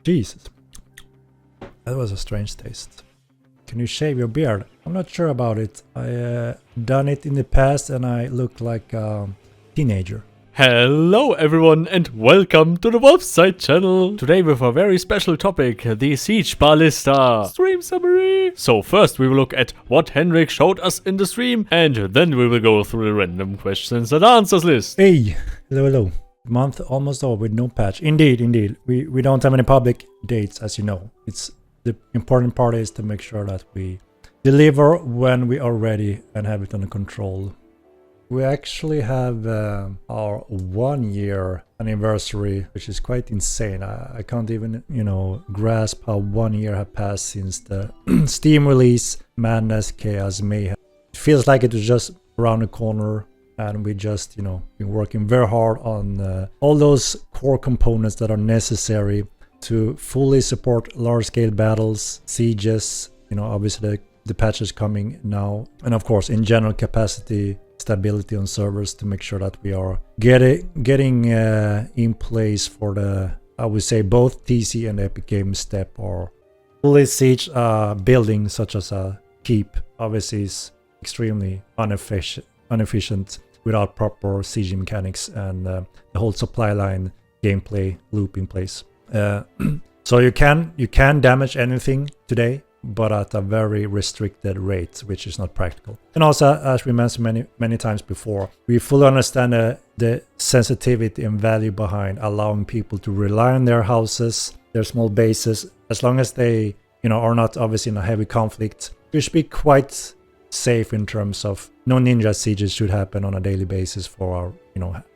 Jesus. That was a strange taste. Can you shave your beard? I'm not sure about it. I done it in the past and I look like a teenager. Hello everyone and welcome to the Wolfside channel. Today with a very special topic, the Siege Ballista stream summary. So first we will look at what Henrik showed us in the stream and then we will go through the random questions and answers list. Hey, hello. Month almost over with no patch. Indeed. We don't have any public dates, as you know. It's the important part is to make sure that we deliver when we are ready and have it under control. We actually have our 1 year anniversary, which is quite insane. I can't even, grasp how 1 year have passed since the Steam release, Madness, Chaos, Mayhem. It feels like it was just around the corner, and we just, been working very hard on all those core components that are necessary to fully support large-scale battles, sieges, obviously the patch is coming now, and of course in general capacity, stability on servers to make sure that we are getting in place for the, I would say, both TC and Epic Games step or fully siege building such as a keep obviously is extremely inefficient without proper siege mechanics and the whole supply line gameplay loop in place. So you can damage anything today, but at a very restricted rate, which is not practical. And also, as we mentioned many times before, we fully understand the sensitivity and value behind allowing people to rely on their houses, their small bases, as long as they, are not obviously in a heavy conflict. You should be quite safe in terms of no ninja sieges should happen on a daily basis for our,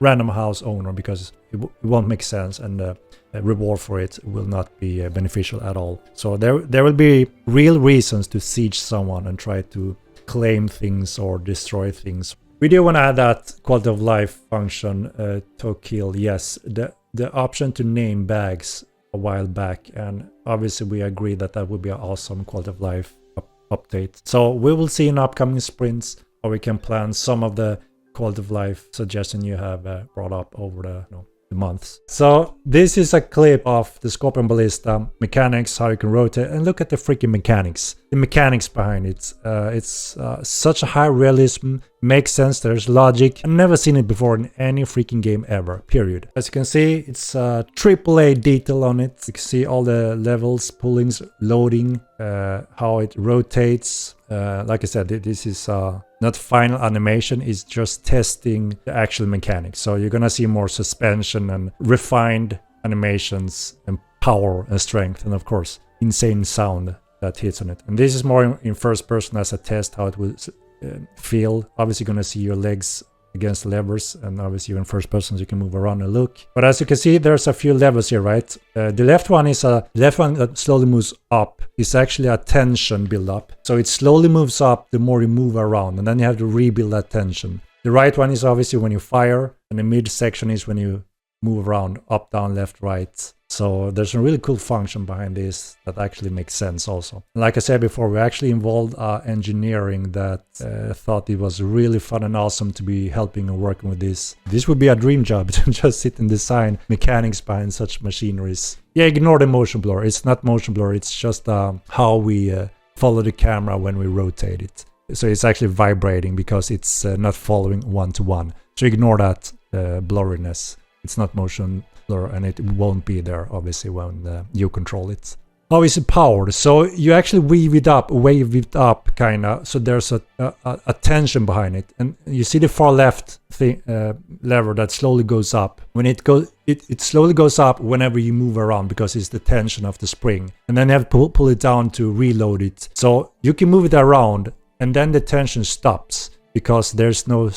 random house owner, because it won't make sense and the reward for it will not be beneficial at all. So there will be real reasons to siege someone and try to claim things or destroy things. We do want to add that quality of life function to kill. Yes, the option to name bags a while back, and obviously we agree that would be an awesome quality of life update. So we will see in upcoming sprints how we can plan some of the quality of life suggestion you have brought up over the months. So this is a clip of the Scorpion Ballista mechanics, how you can rotate, and look at the freaking mechanics. The mechanics behind it. It's such a high realism, makes sense, there's logic. I've never seen it before in any freaking game ever, period. As you can see, it's AAA detail on it. You can see all the levels, pullings, loading, how it rotates. Like I said, this is not final animation, it's just testing the actual mechanics. So you're gonna see more suspension and refined animations and power and strength, and of course insane sound that hits on it. And this is more in first person as a test how it will feel. Obviously gonna see your legs against the levers, and obviously in first person you can move around and look. But as you can see, there's a few levels here, right? The left one that slowly moves up. It's actually a tension build up. So it slowly moves up the more you move around, and then you have to rebuild that tension. The right one is obviously when you fire, and the mid section is when you move around, up, down, left, right. So there's a really cool function behind this that actually makes sense also. Like I said before, we actually involved engineering that thought it was really fun and awesome to be helping and working with this. This would be a dream job to just sit and design mechanics behind such machineries. Yeah, ignore the motion blur. It's not motion blur, it's just how we follow the camera when we rotate it. So it's actually vibrating because it's not following one-to-one. So ignore that blurriness. It's not motion blur, and it won't be there obviously when you control it. How is it powered? So you actually wave it up kinda, so there's a tension behind it, and you see the far left lever that slowly goes up. When it slowly goes up whenever you move around because it's the tension of the spring, and then you have to pull it down to reload it. So you can move it around and then the tension stops because there's no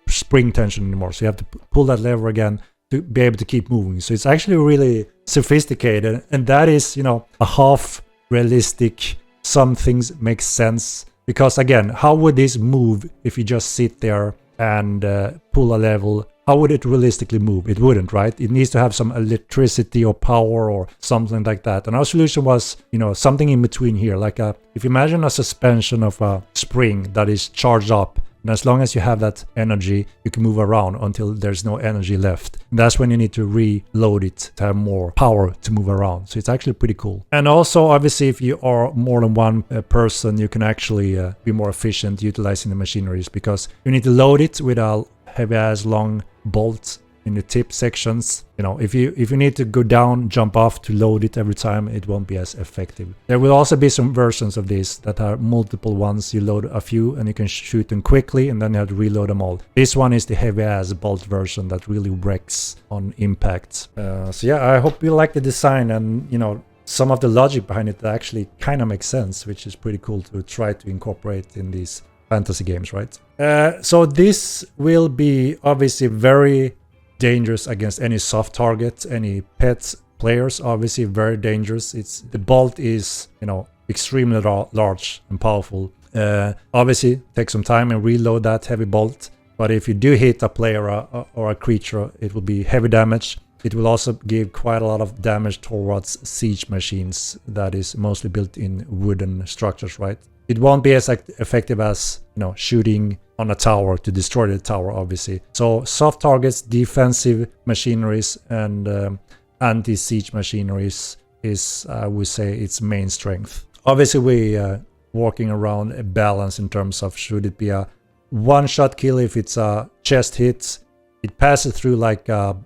spring tension anymore, so you have to pull that lever again to be able to keep moving. So it's actually really sophisticated, and that is, a half realistic. Some things make sense because, again, how would this move if you just sit there and pull a level? How would it realistically move? It wouldn't, right? It needs to have some electricity or power or something like that. And our solution was, something in between here, like if you imagine a suspension of a spring that is charged up, And as long as you have that energy, you can move around until there's no energy left. And that's when you need to reload it to have more power to move around. So it's actually pretty cool. And also, obviously, if you are more than one person, you can actually be more efficient utilizing the machineries, because you need to load it with a heavy-ass long bolt in the tip sections. You know, if you need to go down, jump off to load it every time, it won't be as effective. There will also be some versions of this that are multiple ones. You load a few and you can shoot them quickly, and then you have to reload them all. This one is the heavy ass bolt version that really wrecks on impact. So yeah, I hope you like the design, and you know, some of the logic behind it actually kind of makes sense, which is pretty cool to try to incorporate in these fantasy games, right? So this will be obviously very dangerous against any soft target, any pet players. Obviously very dangerous. The bolt is, you know, extremely large and powerful. Obviously take some time and reload that heavy bolt, but if you do hit a player or a creature, it will be heavy damage. It will also give quite a lot of damage towards siege machines that is mostly built in wooden structures, right? It won't be as effective as, you know, shooting on a tower to destroy the tower, obviously. So soft targets, defensive machineries, and anti-siege machineries is, I would say, its main strength. Obviously, we working around a balance in terms of, should it be a one-shot kill if it's a chest hit? It passes through like a,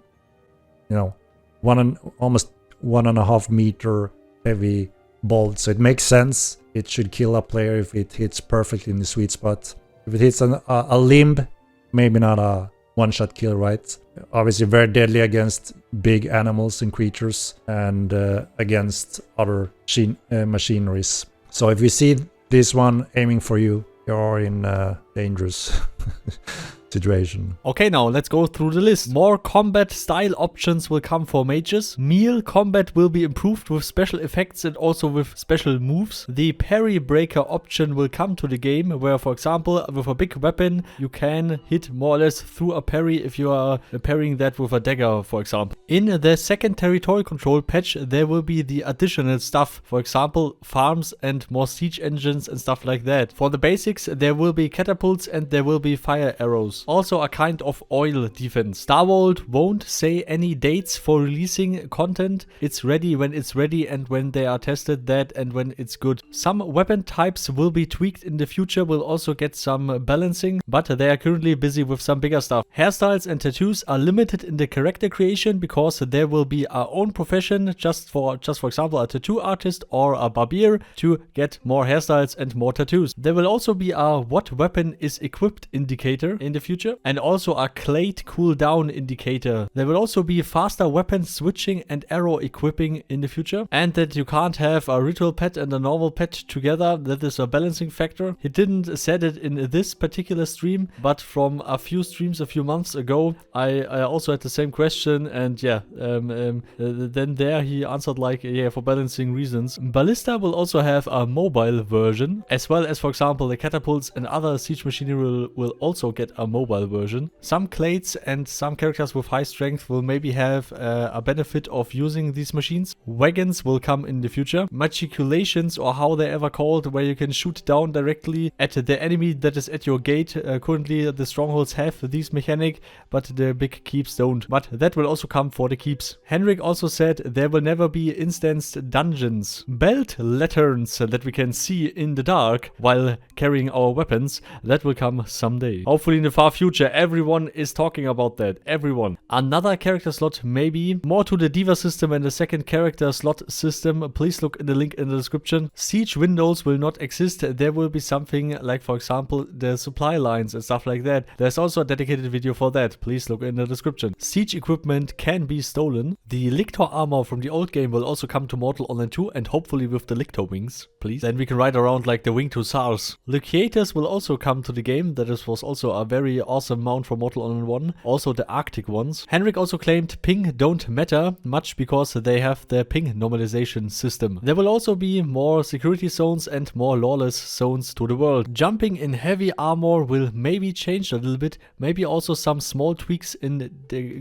you know, almost 1.5 meter heavy bolt, so it makes sense. It should kill a player if it hits perfectly in the sweet spot. If it hits a limb, maybe not a one-shot kill, right? Obviously very deadly against big animals and creatures, and against other machineries. So if you see this one aiming for you, you're in a dangerous situation. Okay, now let's go through the list. More combat style options will come for mages. Melee combat will be improved with special effects and also with special moves. The parry breaker option will come to the game, where, for example, with a big weapon, you can hit more or less through a parry if you are parrying that with a dagger, for example. In the second territory control patch, there will be the additional stuff, for example, farms and more siege engines and stuff like that. For the basics, there will be catapults and there will be fire arrows. Also a kind of oil defense. Starvolt won't say any dates for releasing content. It's ready when it's ready and when they are tested that and when it's good. Some weapon types will be tweaked in the future, will also get some balancing, but they are currently busy with some bigger stuff. Hairstyles and tattoos are limited in the character creation because there will be our own profession, just for example a tattoo artist or a barbier, to get more hairstyles and more tattoos. There will also be a what weapon is equipped indicator in the future, and also a clade cooldown indicator. There will also be faster weapon switching and arrow equipping in the future, and that you can't have a ritual pet and a normal pet together. That is a balancing factor. He didn't said it in this particular stream, but from a few streams a few months ago, I also had the same question, and yeah, then there he answered like, yeah, for balancing reasons. Ballista will also have a mobile version, as well as, for example, the catapults and other siege machinery will also get a mobile version. Some clades and some characters with high strength will maybe have a benefit of using these machines. Wagons will come in the future. Matriculations, or how they're ever called, where you can shoot down directly at the enemy that is at your gate. Currently the strongholds have these mechanic, but the big keeps don't. But that will also come for the keeps. Henrik also said there will never be instanced dungeons. Belt lanterns that we can see in the dark while carrying our weapons, that will come someday. Hopefully in the far future. Everyone is talking about that. Everyone. Another character slot, maybe. More to the diva system and the second character slot system. Please look in the link in the description. Siege windows will not exist. There will be something like, for example, the supply lines and stuff like that. There's also a dedicated video for that. Please look in the description. Siege equipment can be stolen. The Lictor armor from the old game will also come to Mortal Online 2, and hopefully with the Lictor wings, please. Then we can ride around like the winged hussars. Luciators will also come to the game. That was also a very awesome mount for Mortal Online 1. Also the Arctic ones. Henrik also claimed ping don't matter much because they have the ping normalization system. There will also be more security zones and more lawless zones to the world. Jumping in heavy armor will maybe change a little bit. Maybe also some small tweaks in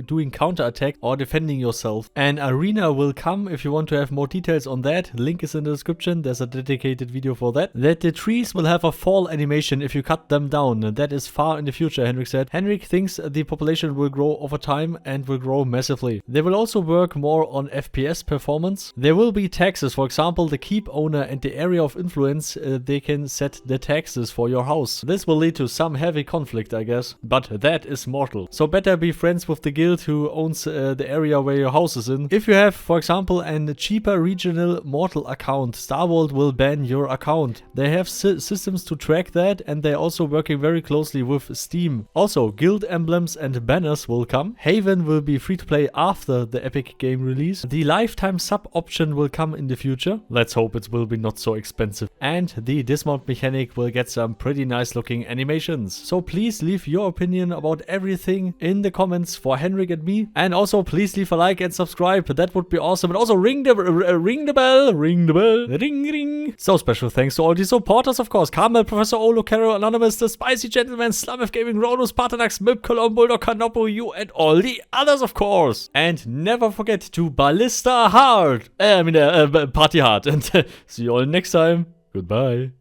doing counter attack or defending yourself. An arena will come if you want to have more details on that. Link is in the description. There's a dedicated video for that. That the trees will have a fall animation if you cut cut them down. That is far in the future, Henrik said. Henrik thinks the population will grow over time and will grow massively. They will also work more on FPS performance. There will be taxes. For example, the keep owner and the area of influence, they can set the taxes for your house. This will lead to some heavy conflict, I guess. But that is mortal. So better be friends with the guild who owns the area where your house is in. If you have, for example, a cheaper regional mortal account, StarWorld will ban your account. They have systems to track that, and they're also working very closely with Steam. Also, guild emblems and banners will come. Haven will be free to play after the Epic game release. The lifetime sub option will come in the future. Let's hope it will be not so expensive. And the dismount mechanic will get some pretty nice looking animations. So please leave your opinion about everything in the comments for Henrik and me. And also please leave a like and subscribe. That would be awesome. And also ring the bell. Ring. So special thanks to all the supporters, of course. Carmel, Professor O, Lukario, Anonymous, The Spicy Gentleman, Slumf Gaming, Rhonus, Paarthurnax, Mip, Cologne, Bulldog, Canopo, you and all the others, of course. And never forget to Ballista hard. Party hard. And see you all next time. Goodbye.